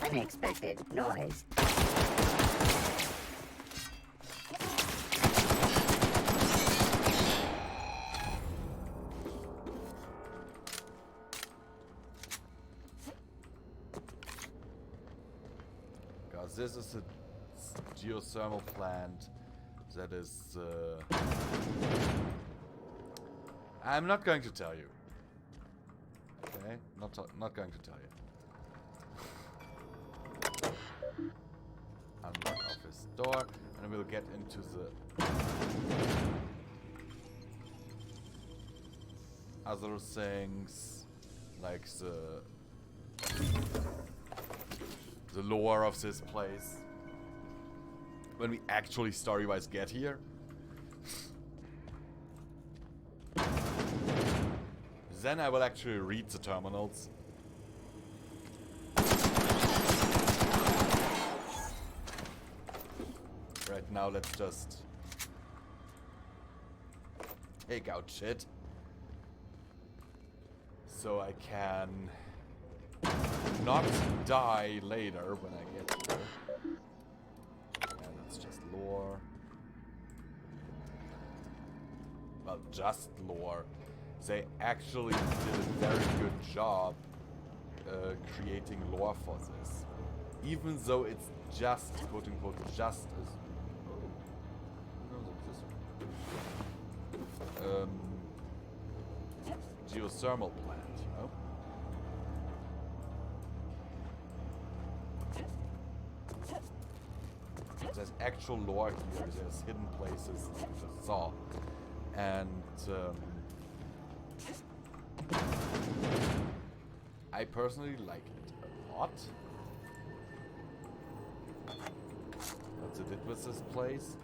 Unexpected noise. Because this is a geothermal plant that is... I'm not going to tell you. Okay? Not going to tell you. Unlock office door, and we'll get into the other things, like the lore of this place. When we actually story-wise get here. Then I will actually read the terminals. Right now, let's just take out shit. So I can not die later when I get there. And it's just lore. Well, just lore. They actually did a very good job creating lore for this. Even though it's just, quote unquote, just as... geothermal plant, you know? There's actual lore here, there's hidden places that you just saw. And I personally like it a lot. What's it did with this place?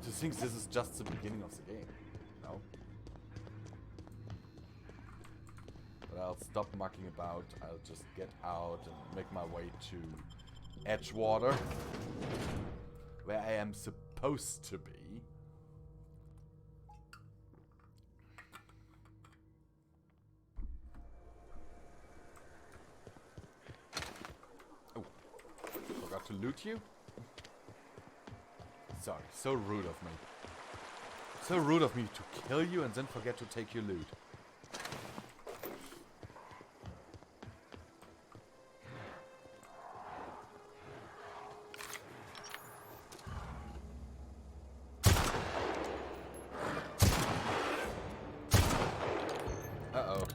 Just think this is just the beginning of the game, you know? But I'll stop mucking about, I'll just get out and make my way to Edgewater, where I am supposed to be. Oh, forgot to loot you? Sorry, so rude of me. So rude of me to kill you and then forget to take your loot. Uh-oh.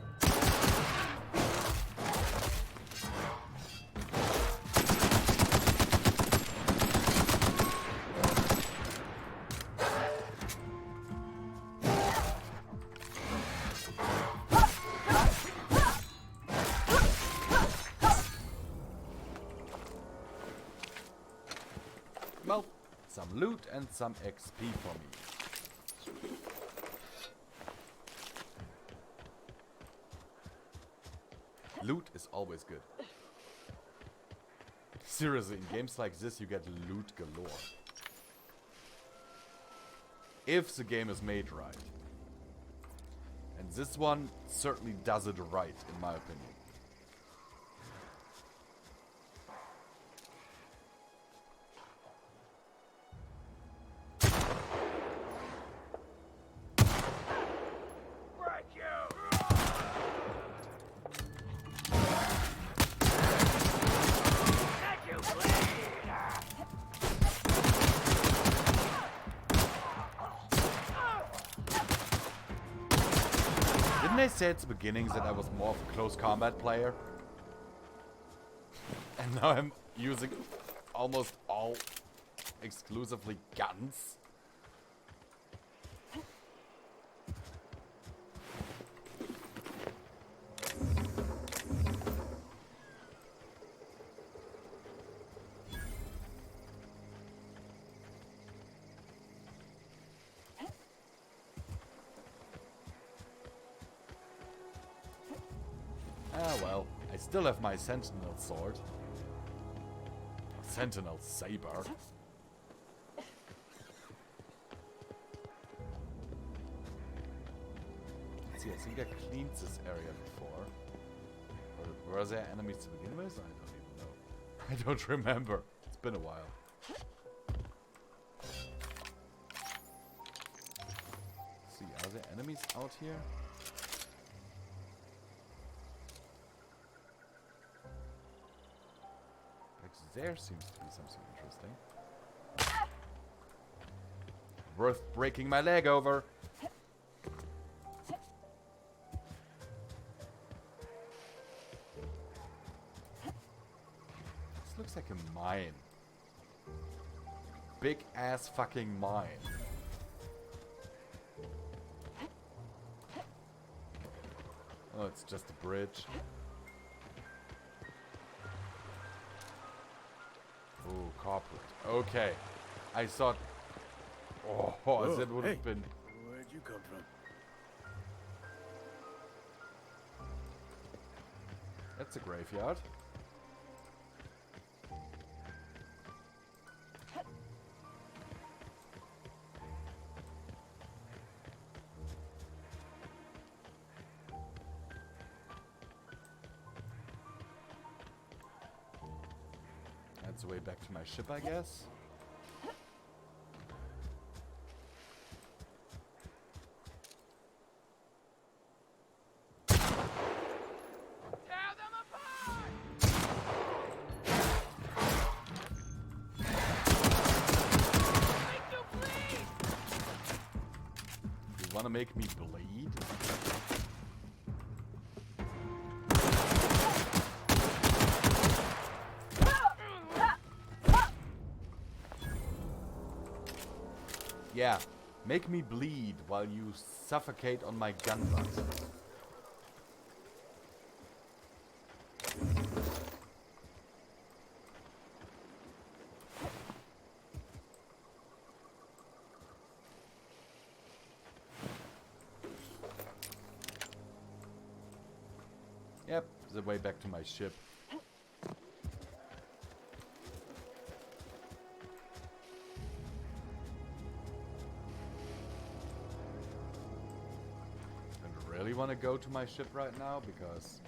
Well, some loot and some XP for me. Loot is always good. Seriously, in games like this you get loot galore. If the game is made right. And this one certainly does it right, in my opinion. Didn't I say at the beginning that I was more of a close combat player? And now I'm using almost all exclusively guns. Ah well, I still have my Sentinel sword. Sentinel saber. Let's see, I think I cleaned this area before. Or were there enemies to begin with? I don't even know. I don't remember. It's been a while. Let's see, are there enemies out here? There seems to be something interesting. Worth breaking my leg over. This looks like a mine. Big ass fucking mine. Oh, it's just a bridge. Oh, corporate. Okay. I thought... Oh, that would have been... Where'd you come from? That's a graveyard. That's the way back to my ship, I guess. wanna make me bleed? Yeah, make me bleed while you suffocate on my gun butt. Yep, the way back to my ship. I really want to go to my ship right now because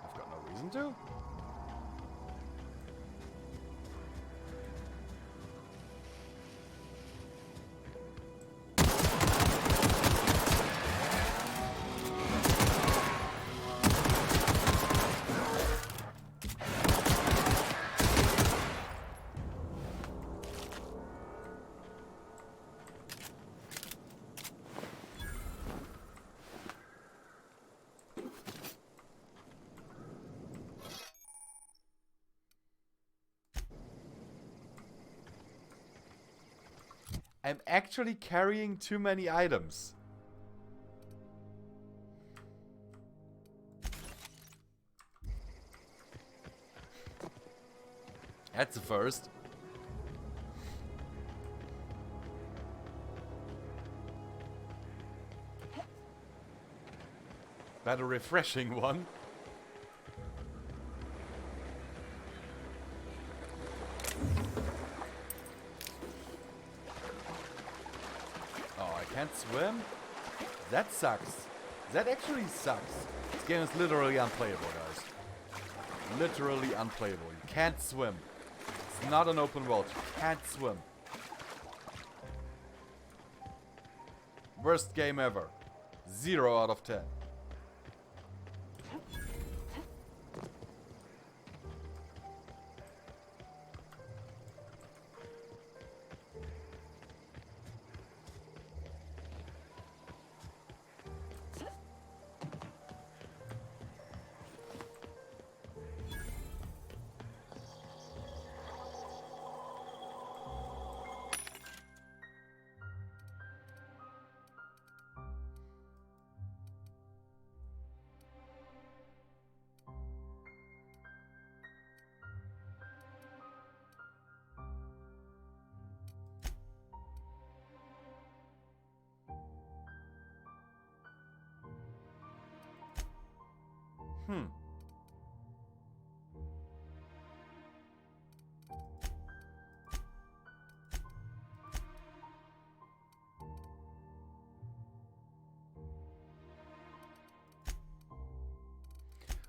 I've got no reason to. I'm actually carrying too many items. That's the first. But a refreshing one. Can't swim? That sucks. That actually sucks. This game is literally unplayable, guys. Literally unplayable. You can't swim. It's not an open world. You can't swim. Worst game ever. 0 out of 10.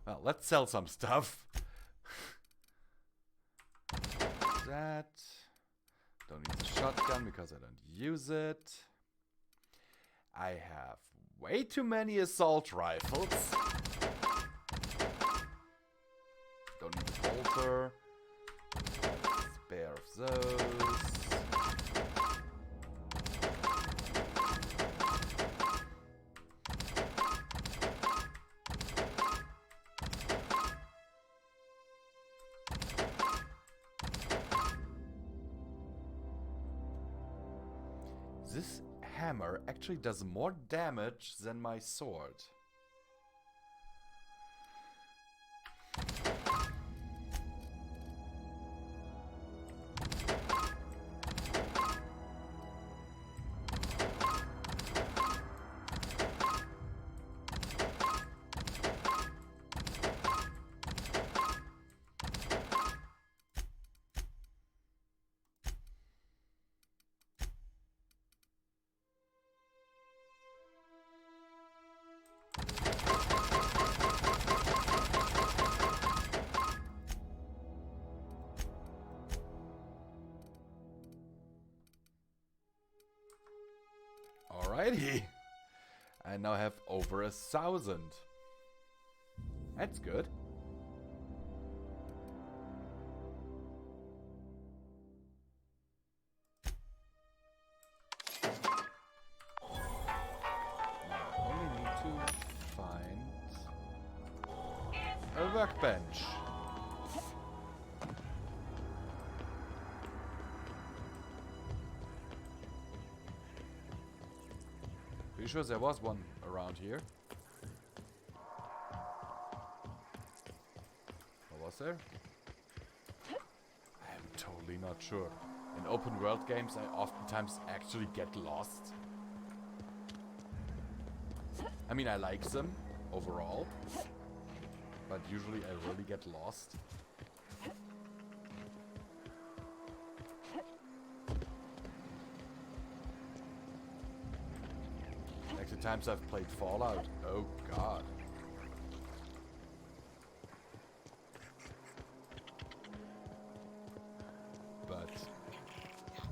Well, let's sell some stuff. That. Don't need the shotgun because I don't use it. I have way too many assault rifles. Don't need the bolter. Spare of those. This hammer actually does more damage than my sword. Alrighty. I now have over 1,000. That's good. workbench. Pretty sure there was one around here. Or was there? I am totally not sure. In open world games, I oftentimes actually get lost. I mean, I like them overall, but usually I really get lost. Like the times I've played Fallout. Oh god. But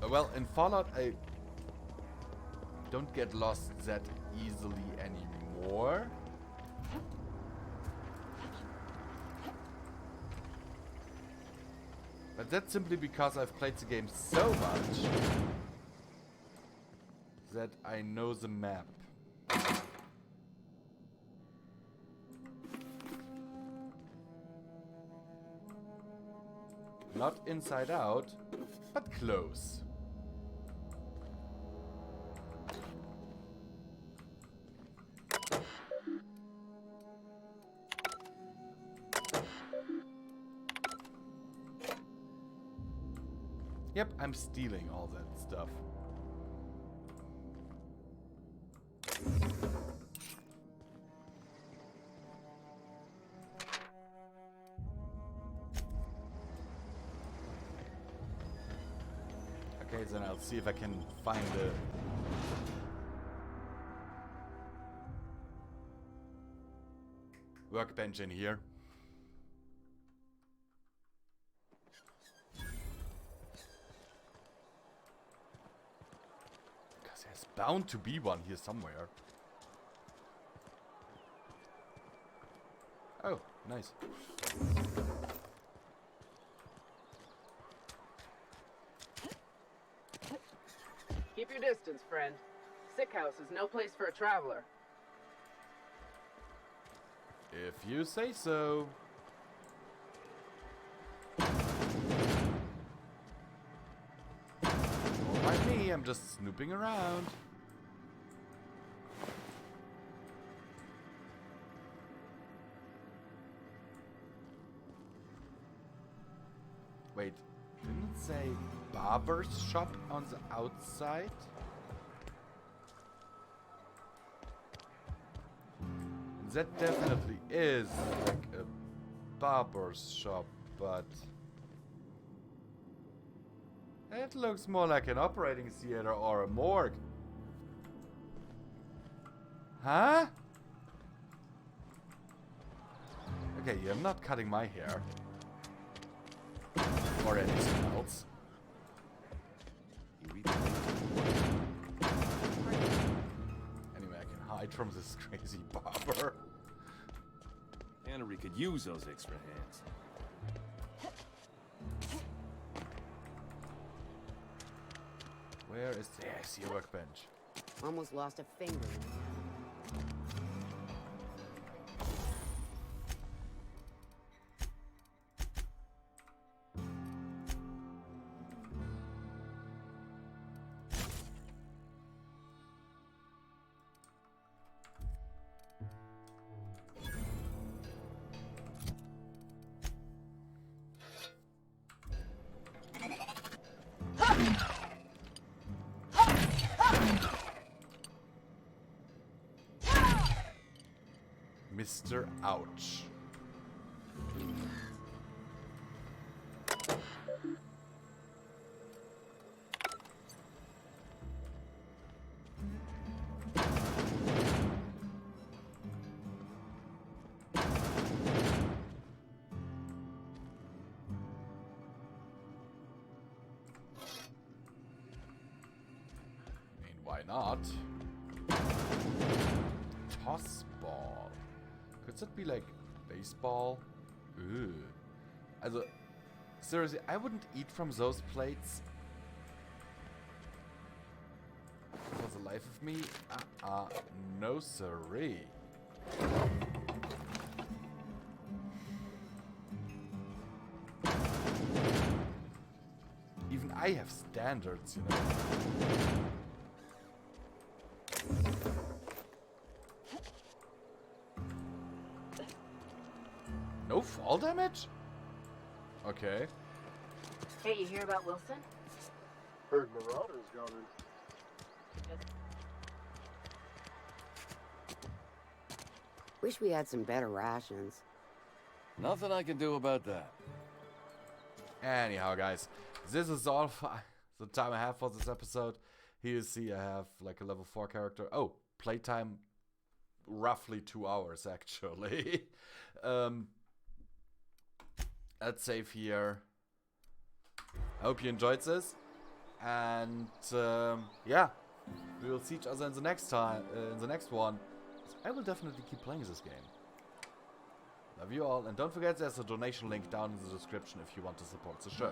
well, in Fallout I don't get lost that easily anymore. But that's simply because I've played the game so much that I know the map. Not inside out, but close. Yep, I'm stealing all that stuff. Okay, then I'll see if I can find the... workbench in here. Because there's bound to be one here somewhere. Oh, nice. Keep your distance, friend. Sick house is no place for a traveler. If you say so. Don't mind me, I'm just snooping around. Wait, didn't it say barber's shop on the outside? That definitely is like a barber's shop, but it looks more like an operating theater or a morgue. Huh? Okay, you're not cutting my hair. Or anything else. Anyway, I can hide from this crazy barber. Henry could use those extra hands. Where is there? I see a workbench. Almost lost a finger. Mr. Ouch. I mean, why not? Toss ball. Could that be like baseball? Ooh. Also, seriously, I wouldn't eat from those plates. For the life of me, no siree. I have standards, you know. No fall damage? Okay. Hey, you hear about Wilson? Heard Marauder's gone in. Wish we had some better rations. Nothing I can do about that. Anyhow, guys, this is all the time I have for this episode. Here you see I have like a level 4 character. Oh, playtime roughly 2 hours actually. Let's save here. I hope you enjoyed this. And yeah, we will see each other in the next time, in the next one. I will definitely keep playing this game. Love you all, and don't forget there's a donation link down in the description if you want to support the show.